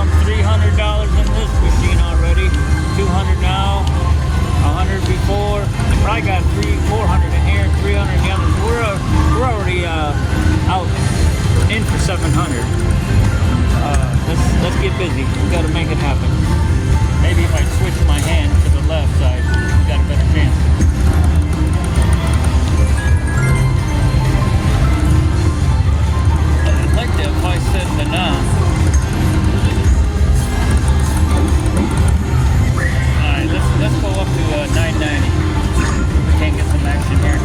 dumped $300 in this machine already. 200 now, 100 before. I probably got 400 in here, 300 in the others. We're already out in for 700. Let's get busy. We got to make it happen. Maybe if I switch my hand to the left side, we got a better chance. I'd like to if I said the now. Alright, let's go up to 990. We can't get some action here.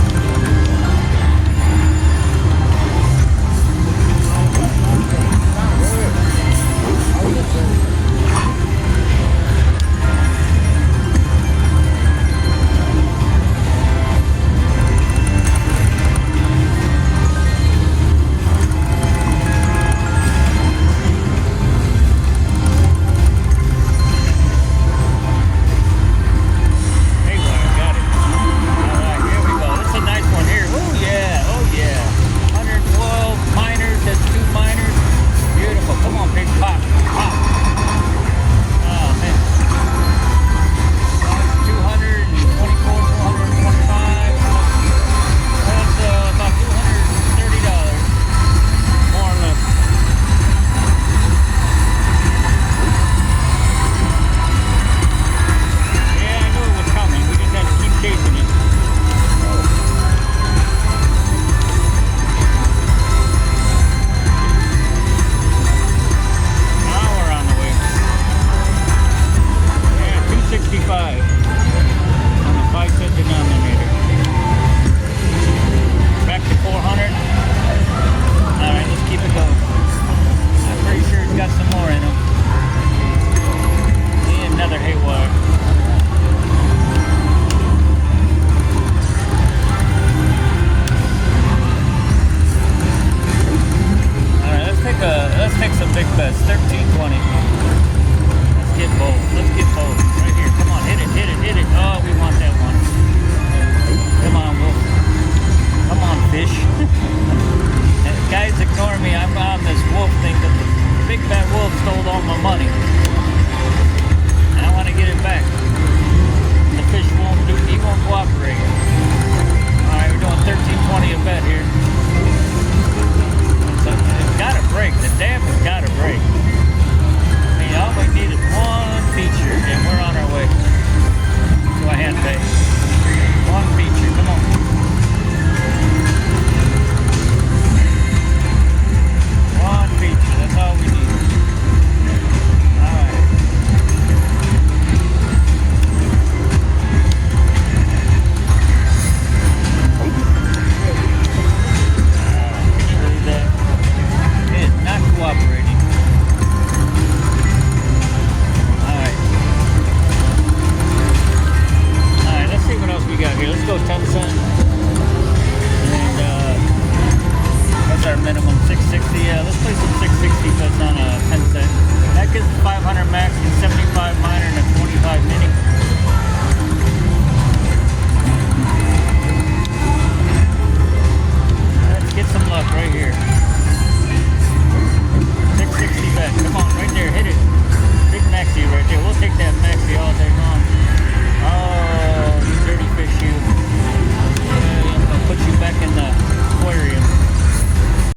Minimum 660, let's play some 660 because on a 10 cent. That gives 500 max and 75 miles.